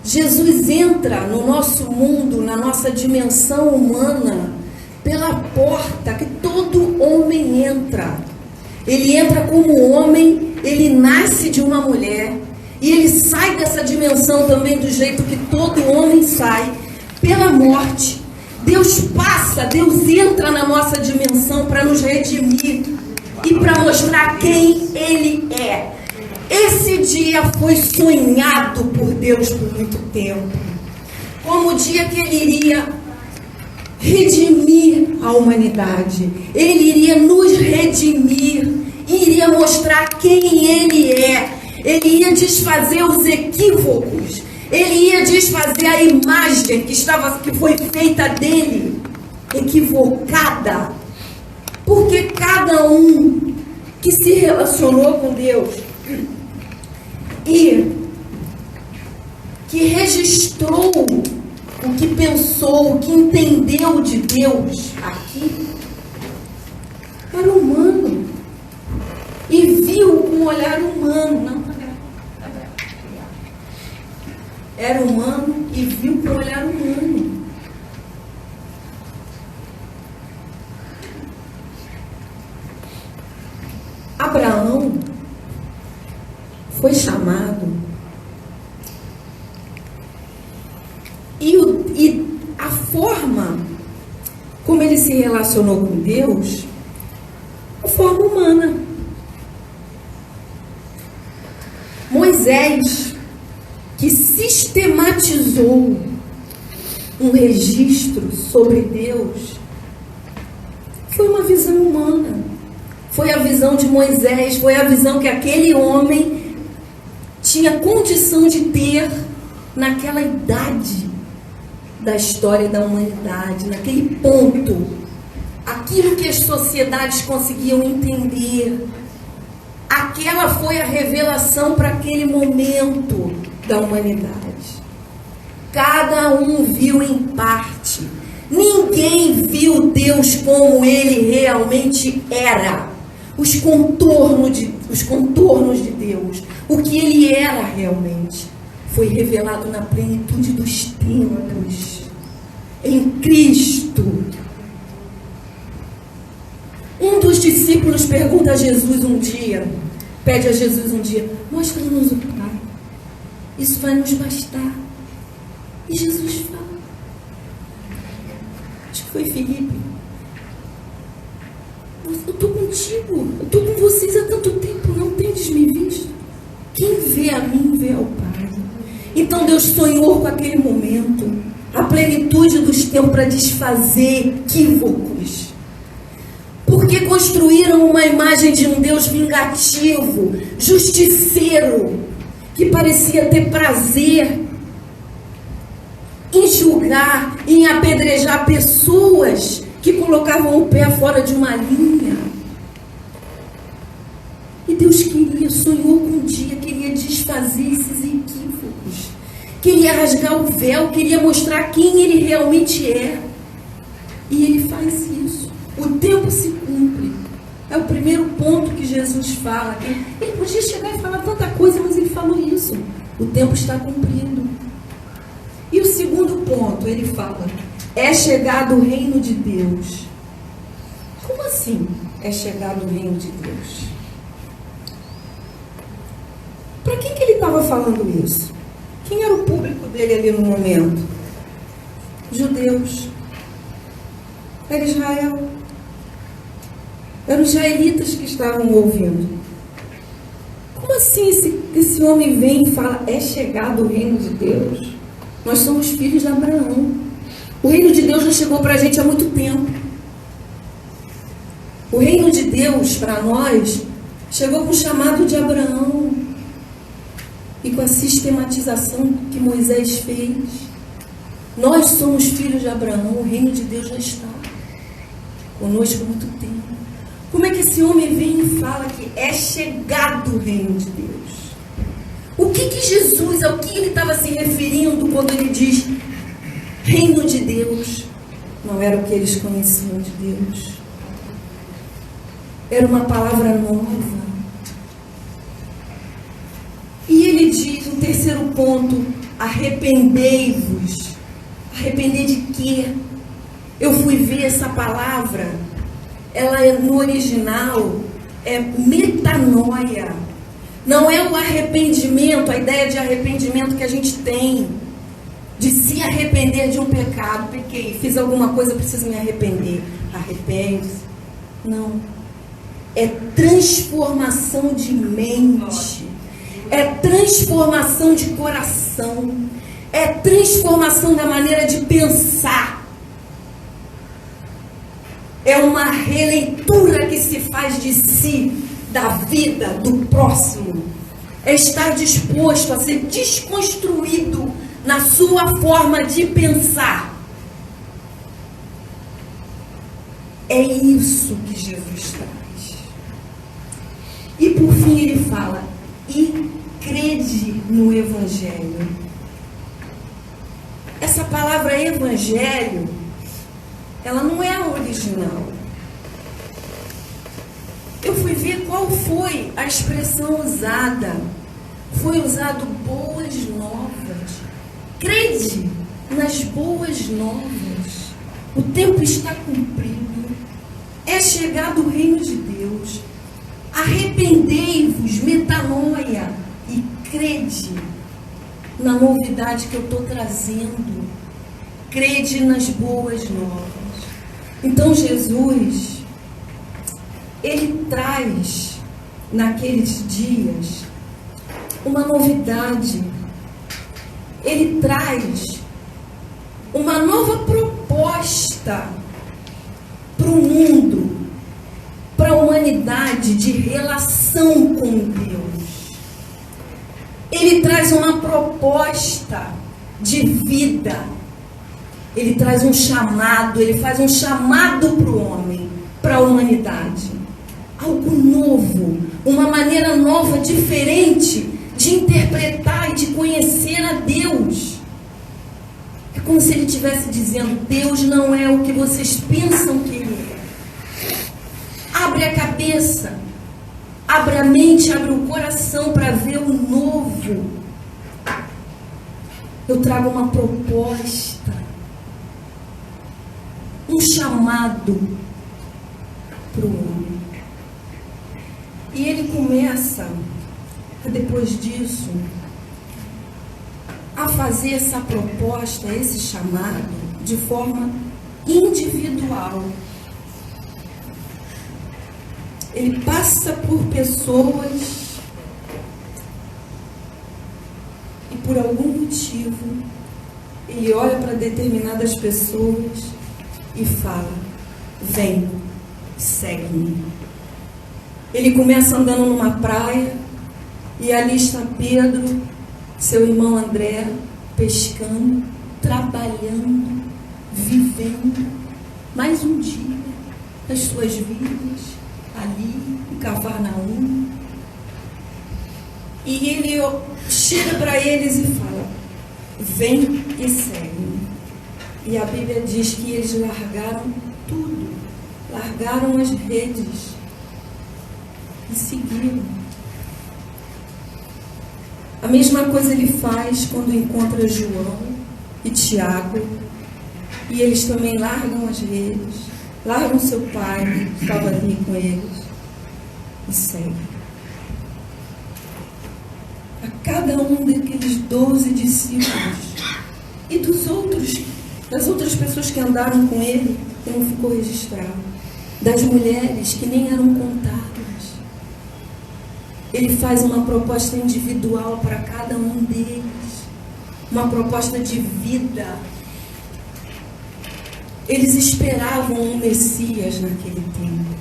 Jesus entra no nosso mundo, na nossa dimensão humana, pela porta que todo homem entra. Ele entra como homem, ele nasce de uma mulher, e ele sai dessa dimensão também do jeito que todo homem sai, pela morte. Deus entra na nossa dimensão para nos redimir e para mostrar quem Ele é. Esse dia foi sonhado por Deus por muito tempo, como o dia que Ele iria redimir a humanidade. Ele iria nos redimir, iria mostrar quem Ele é. Ele ia desfazer os equívocos. Ele ia desfazer a imagem que foi feita dele, equivocada. Porque cada um que se relacionou com Deus e que registrou o que pensou, o que entendeu de Deus aqui, era humano. E viu com um olhar humano. Era humano e viu com um olhar humano. Abraão foi chamado e a forma como ele se relacionou com Deus, a forma humana. Moisés, que sistematizou um registro sobre Deus, foi uma visão humana. Foi a visão de Moisés, foi a visão que aquele homem tinha condição de ter naquela idade da história da humanidade, naquele ponto. Aquilo que as sociedades conseguiam entender. Aquela foi a revelação para aquele momento da humanidade. Cada um viu em parte. Ninguém viu Deus como Ele realmente era. Os contornos de Deus. O que Ele era realmente. Foi revelado na plenitude dos tempos. Em Cristo. Um dos discípulos pergunta a Jesus um dia, pede a Jesus um dia, mostra-nos o Pai. Isso vai nos bastar. E Jesus fala, acho que foi Filipe, eu estou contigo, eu estou com vocês há tanto tempo, não tendes me visto. Quem vê a mim, vê ao Pai. Então Deus sonhou com aquele momento, a plenitude dos tempos para desfazer equívocos. Porque construíram uma imagem de um Deus vingativo, justiceiro, que parecia ter prazer em julgar, em apedrejar pessoas que colocavam o pé fora de uma linha. E Deus sonhou com um dia, queria desfazer esses equívocos, queria rasgar o véu, queria mostrar quem Ele realmente é. E Ele faz isso. O tempo se cumpre. É o primeiro ponto que Jesus fala. Ele podia chegar e falar tanta coisa, mas Ele falou isso. O tempo está cumprido. E o segundo ponto, Ele fala, é chegado o reino de Deus. Como assim é chegado o reino de Deus? Para quem que Ele estava falando isso? Quem era o público dele ali no momento? Judeus. Era Israel. Eram os israelitas que estavam ouvindo. Como assim esse homem vem e fala, é chegado o reino de Deus? Nós somos filhos de Abraão. O reino de Deus já chegou para a gente há muito tempo. O reino de Deus, para nós, chegou com o chamado de Abraão. E com a sistematização que Moisés fez. Nós somos filhos de Abraão, o reino de Deus já está conosco há muito tempo. Como é que esse homem vem e fala que é chegado o reino de Deus? O que Jesus, ao que ele estava se referindo quando ele diz reino de Deus? Não era o que eles conheciam de Deus. Era uma palavra nova. E ele diz, o terceiro ponto, arrependei-vos. Arrepender de quê? Eu fui ver essa palavra, ela no original é metanoia. Não é o arrependimento, a ideia de arrependimento que a gente tem, de se arrepender de um pecado. Pequei, fiz alguma coisa, preciso me arrepender. Arrepende-se. Não. É transformação de mente. É transformação de coração. É transformação da maneira de pensar. É uma releitura que se faz de si, da vida, do próximo. É estar disposto a ser desconstruído na sua forma de pensar. É isso que Jesus traz. E por fim ele fala, e crede no Evangelho. Essa palavra Evangelho, ela não é a original. Eu fui ver qual foi a expressão usada. Foi usado boas novas. Crede nas boas novas. O tempo está cumprido. É chegado o reino de Deus. Arrependei-vos, metanoia, e crede na novidade que eu estou trazendo. Crede nas boas novas. Então Jesus, ele traz naqueles dias uma novidade. Ele traz uma nova proposta para o mundo, para a humanidade, de relação com Deus. Ele traz uma proposta de vida. Ele traz um chamado, ele faz um chamado para o homem, para a humanidade. Algo novo, uma maneira nova, diferente de interpretar e de conhecer a Deus. É como se ele estivesse dizendo, Deus não é o que vocês pensam que ele é. Abre a cabeça, abre a mente, abre o coração para ver o novo. Eu trago uma proposta, um chamado para o homem. E ele começa, depois disso, a fazer essa proposta, esse chamado, de forma individual. Ele passa por pessoas e por algum motivo ele olha para determinadas pessoas e fala, vem, segue-me. Ele começa andando numa praia e ali está Pedro, seu irmão André, pescando, trabalhando, vivendo mais um dia das suas vidas ali em Cafarnaum. E ele chega para eles e fala, vem e segue-me. E a Bíblia diz que eles largaram tudo, largaram as redes e seguiram. A mesma coisa ele faz quando encontra João e Tiago, e eles também largam as redes, largam seu pai, que estava ali com eles, e seguem. A cada um daqueles 12 discípulos e das outras pessoas que andaram com ele, que não ficou registrado, das mulheres que nem eram contadas. Ele faz uma proposta individual para cada um deles, uma proposta de vida. Eles esperavam um Messias naquele tempo.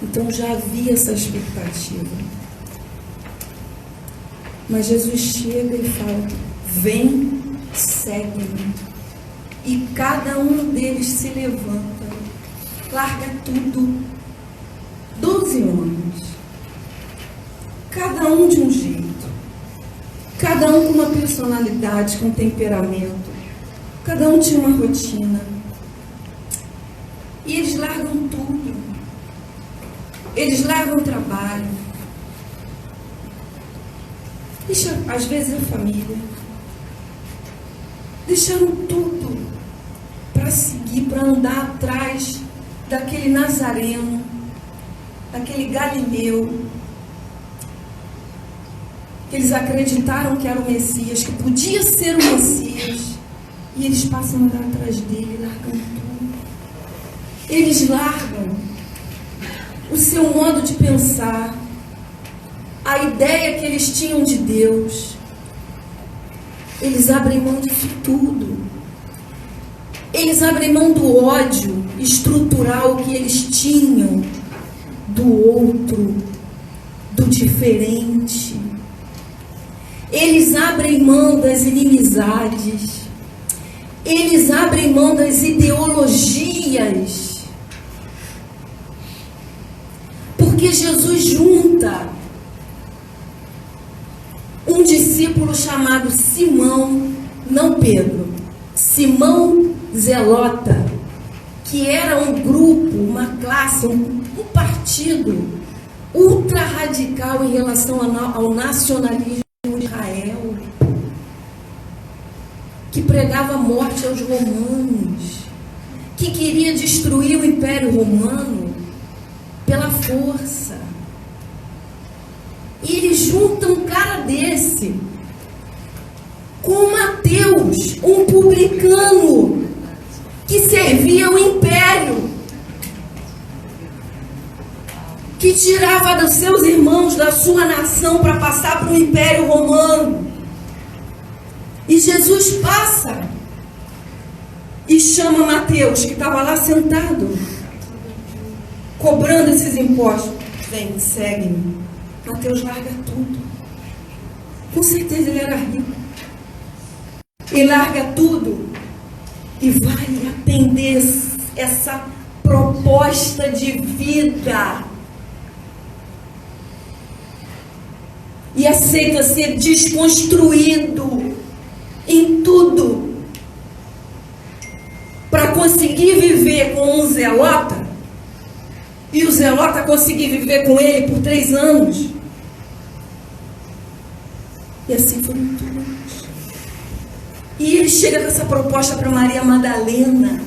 Então já havia essa expectativa. Mas Jesus chega e fala, vem, segue-me. E cada um deles se levanta, larga tudo. 12 homens, cada um de um jeito, cada um com uma personalidade, com um temperamento, cada um tinha uma rotina, e eles largam tudo, eles largam o trabalho, deixa, às vezes, a família. Deixaram tudo para seguir, para andar atrás daquele Nazareno, daquele Galileu, que eles acreditaram que era o Messias, que podia ser o Messias, e eles passam a andar atrás dele, largam tudo. Eles largam o seu modo de pensar, a ideia que eles tinham de Deus. Eles abrem mão disso tudo. Eles abrem mão do ódio estrutural que eles tinham do outro, do diferente. Eles abrem mão das inimizades. Eles abrem mão das ideologias. Porque Jesus junta um discípulo chamado Simão, não Pedro, Simão Zelota, que era um grupo, uma classe, um partido ultra radical em relação ao nacionalismo de Israel, que pregava a morte aos romanos, que queria destruir o Império Romano pela força. E eles juntam um cara desse com Mateus, um publicano que servia o império, que tirava dos seus irmãos, da sua nação, para passar para o Império Romano. E Jesus passa e chama Mateus, que estava lá sentado, cobrando esses impostos. Vem, segue-me. Mateus larga tudo. Com certeza ele era rico. E larga tudo e vai atender essa proposta de vida. E aceita ser desconstruído em tudo para conseguir viver com um zelota, e o zelota conseguir viver com ele por 3 anos. E assim foram todos. E ele chega com essa proposta para Maria Madalena.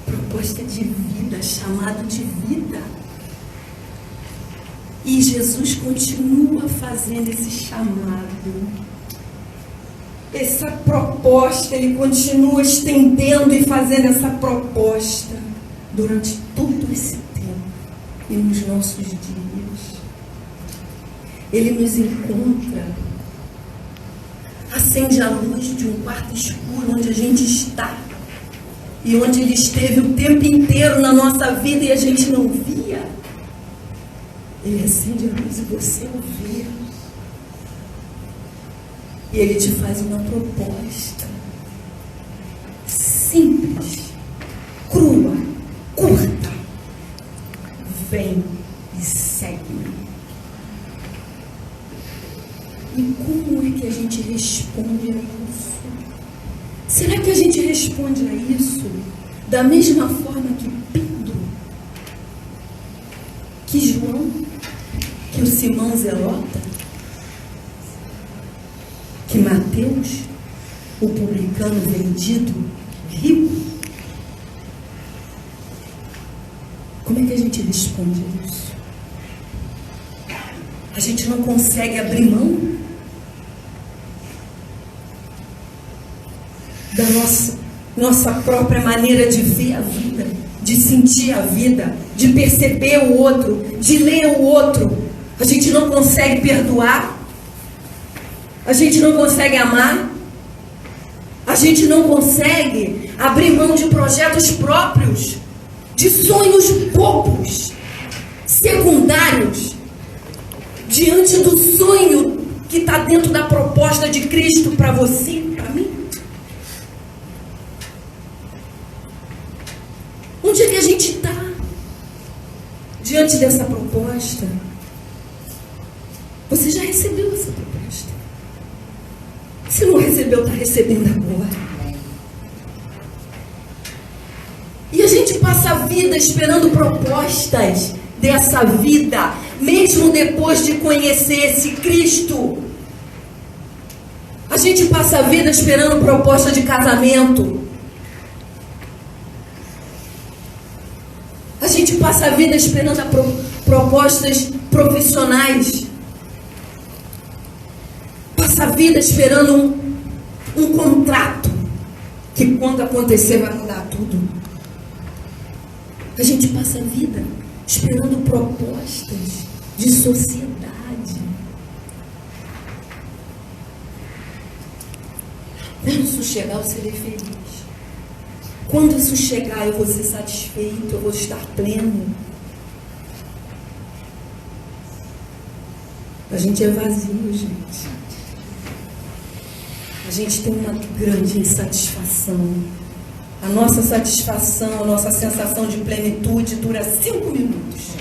Proposta de vida, chamado de vida. E Jesus continua fazendo esse chamado. Essa proposta, ele continua estendendo e fazendo essa proposta durante todo esse tempo e nos nossos dias. Ele nos encontra, acende a luz de um quarto escuro onde a gente está e onde ele esteve o tempo inteiro na nossa vida e a gente não via. Ele acende a luz e você o vê. E ele te faz uma proposta simples, crua, curta. Vem e segue-me. E como é que a gente responde a isso? Será que a gente responde a isso da mesma forma que Pedro, que João, que o Simão Zelota, que Mateus, o publicano vendido, rico? Como é que a gente responde a isso? A gente não consegue abrir mão da nossa própria maneira de ver a vida, de sentir a vida, de perceber o outro, de ler o outro. A gente não consegue perdoar. A gente não consegue amar. A gente não consegue abrir mão de projetos próprios, de sonhos bobos, secundários, diante do sonho que está dentro da proposta de Cristo para você, para mim. Onde é que a gente está diante dessa proposta? Você já recebeu essa proposta? Se não recebeu, está recebendo agora. E a gente passa a vida esperando propostas dessa vida, mesmo depois de conhecer esse Cristo. A gente passa a vida esperando proposta de casamento. A gente passa a vida esperando propostas profissionais. Passa a vida esperando um contrato que quando acontecer vai mudar tudo. A gente passa a vida esperando propostas de sociedade. Quando isso chegar, eu serei feliz. Quando isso chegar, eu vou ser satisfeito, eu vou estar pleno. A gente é vazio, gente. A gente tem uma grande insatisfação. A nossa satisfação, a nossa sensação de plenitude dura 5 minutos.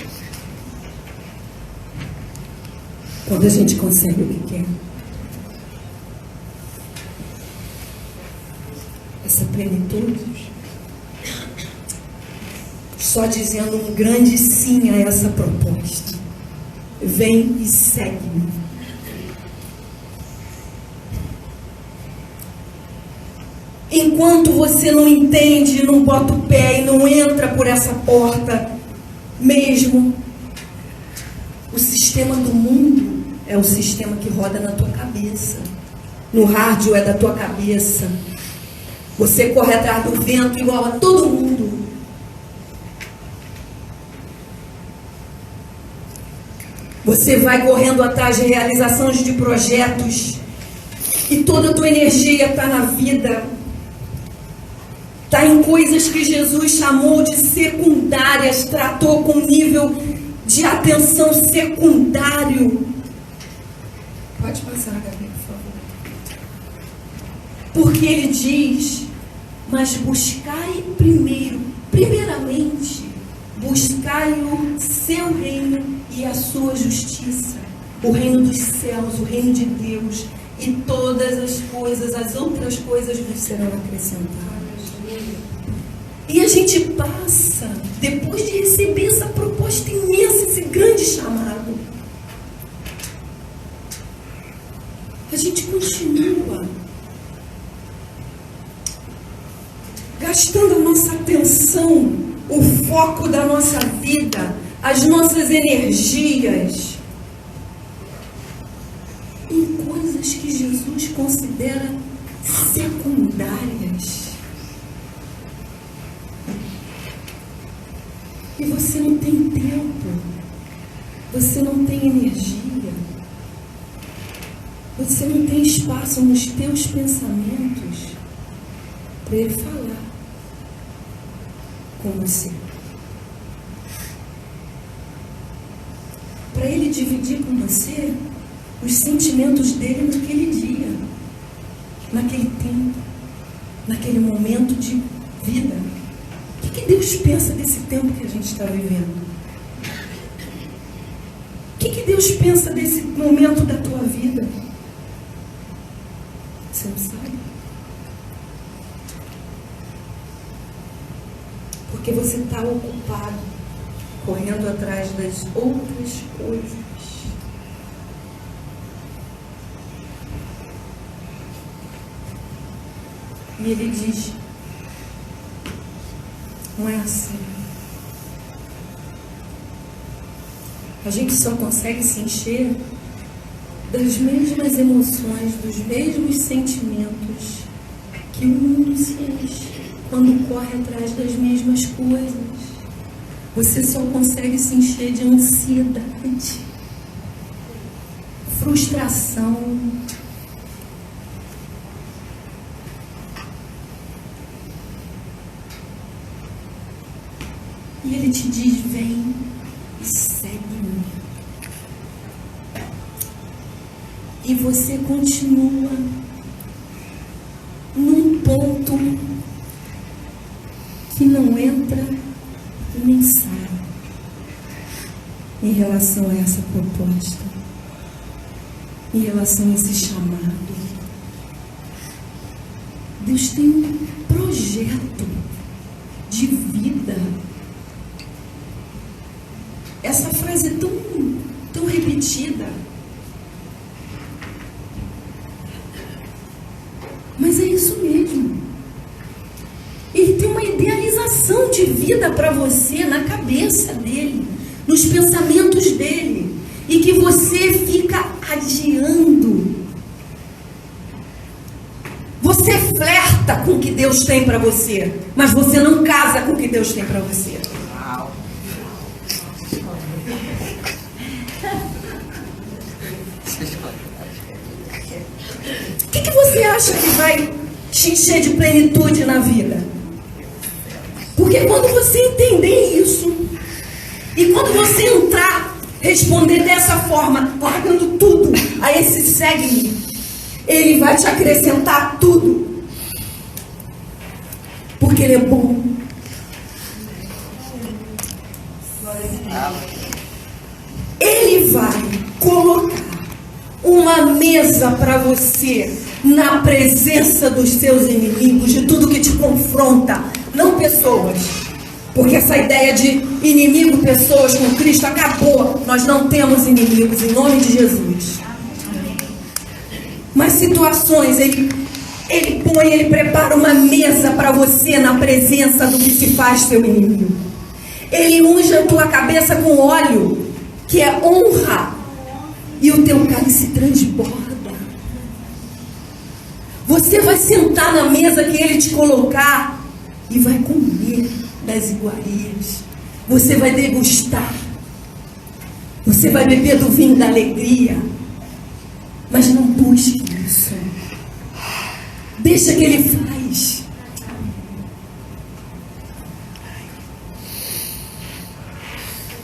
Quando a gente consegue o que quer. Essa plenitude, só dizendo um grande sim a essa proposta. Vem e segue-me. Enquanto você não entende, não bota o pé e não entra por essa porta, mesmo, o sistema do mundo é o sistema que roda na tua cabeça. No rádio é da tua cabeça. Você corre atrás do vento igual a todo mundo. Você vai correndo atrás de realizações de projetos e toda a tua energia está na vida. Está em coisas que Jesus chamou de secundárias, tratou com nível de atenção secundário. Pode passar, Gabi, por favor. Porque ele diz, mas buscai primeiramente, buscai o seu reino e a sua justiça, o reino dos céus, o reino de Deus, e todas as coisas, as outras coisas vos serão acrescentadas. E a gente passa, depois de receber essa proposta imensa, esse grande chamado, a gente continua gastando a nossa atenção, o foco da nossa vida, as nossas energias em coisas que Jesus considera secundárias. E você não tem tempo, você não tem energia, você não tem espaço nos teus pensamentos para ele falar com você. Para ele dividir com você os sentimentos dele naquele dia, naquele tempo, naquele momento de vida. O que Deus pensa desse tempo que a gente está vivendo? O que Deus pensa desse momento da tua vida? Você não sabe? Porque você está ocupado, correndo atrás das outras coisas. E ele diz, não é assim. A gente só consegue se encher das mesmas emoções, dos mesmos sentimentos que o mundo se enche quando corre atrás das mesmas coisas. Você só consegue se encher de ansiedade, frustração, e ele te diz, vem e segue-me. E você continua num ponto que não entra e nem sai em relação a essa proposta, em relação a esse chamado. Deus tem um projeto de vida. Essa frase é tão repetida. Mas é isso mesmo. Ele tem uma idealização de vida para você na cabeça dele, nos pensamentos dele, e que você fica adiando. Você flerta com o que Deus tem para você, mas você não casa com o que Deus tem para você. O que você acha que vai te encher de plenitude na vida? Porque quando você entender isso, e quando você entrar, responder dessa forma, largando tudo a esse segue-me, ele vai te acrescentar tudo. Porque ele é bom. Ele vai colocar uma mesa para você na presença dos seus inimigos, de tudo que te confronta, não pessoas. Porque essa ideia de inimigo, pessoas com Cristo acabou. Nós não temos inimigos, em nome de Jesus. Mas situações, ele prepara uma mesa para você na presença do que se faz seu inimigo. Ele unge a tua cabeça com óleo, que é honra, e o teu cálice transborda. Você vai sentar na mesa que ele te colocar e vai comer das iguarias. Você vai degustar. Você vai beber do vinho da alegria. Mas não busque isso. Deixa que ele faz.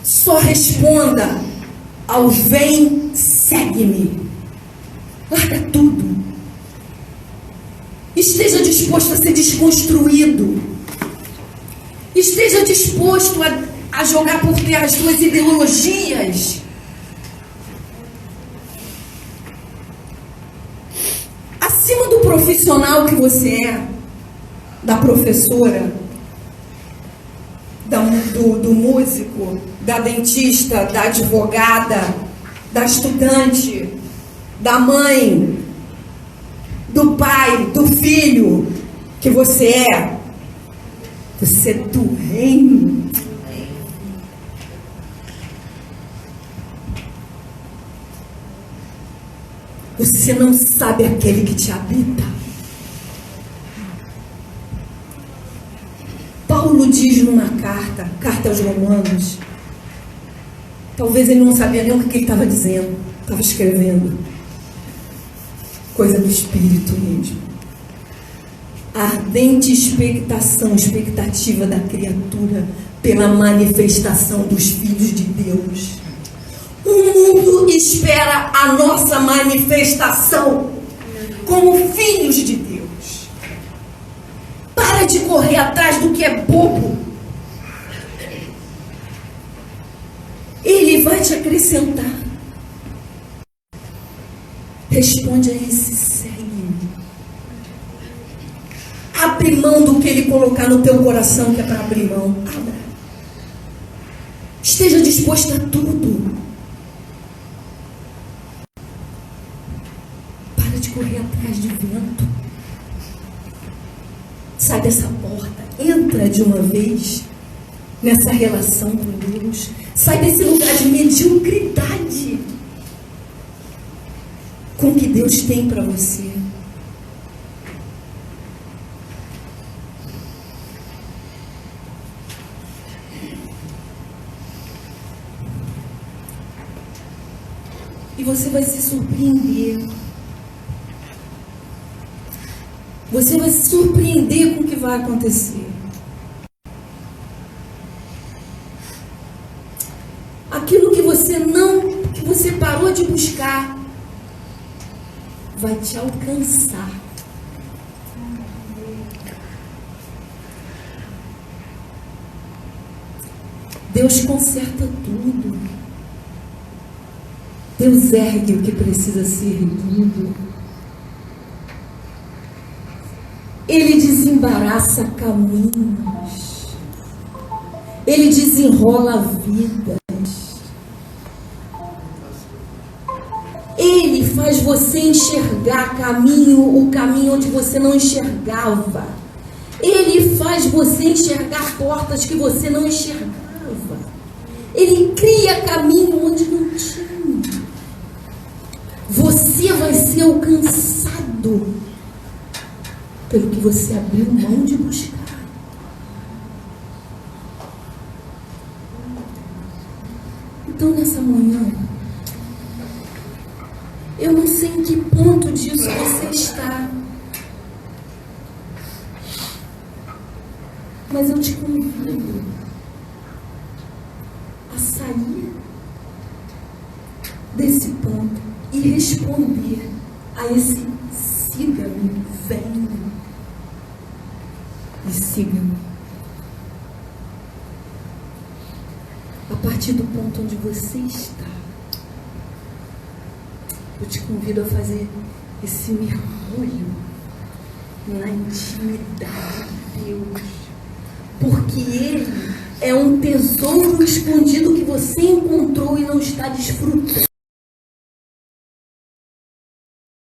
Só responda ao vem, segue-me. Larga tudo. Esteja disposto a ser desconstruído. Esteja disposto a jogar por terra as suas ideologias. Acima do profissional que você é, da professora, do músico, da dentista, da advogada, da estudante, da mãe, do pai, do filho que você é. Você é do reino. Você não sabe aquele que te habita. Paulo diz numa carta aos Romanos, talvez ele não sabia nem o que ele estava dizendo, estava escrevendo. Coisa do Espírito mesmo. A ardente expectativa da criatura pela manifestação dos filhos de Deus. O mundo espera a nossa manifestação como filhos de Deus. Para de correr atrás do que é bobo. Ele vai te acrescentar. Responde a esse segue-me. Abre mão do que ele colocar no teu coração, que é para abrir mão. Abra. Esteja disposto a tudo. Para de correr atrás de vento. Sai dessa porta. Entra de uma vez nessa relação com Deus. Sai desse lugar de mediocridade com o que Deus tem para você. E você vai se surpreender. Você vai se surpreender com o que vai acontecer. Aquilo que você parou de buscar, vai te alcançar. Deus conserta tudo. Deus ergue o que precisa ser erguido. Ele desembaraça caminhos. Ele desenrola vidas. faz você enxergar o caminho onde você não enxergava. Ele faz você enxergar portas que você não enxergava. Ele cria caminho onde não tinha. Você vai ser alcançado pelo que você abriu mão de buscar. Então, nessa manhã, eu não sei em que ponto disso você está, mas eu te convido a sair desse ponto e responder a esse siga-me, venha e siga-me. A partir do ponto onde você está, eu te convido a fazer esse mergulho na intimidade de Deus, porque Ele é um tesouro escondido que você encontrou e não está desfrutando.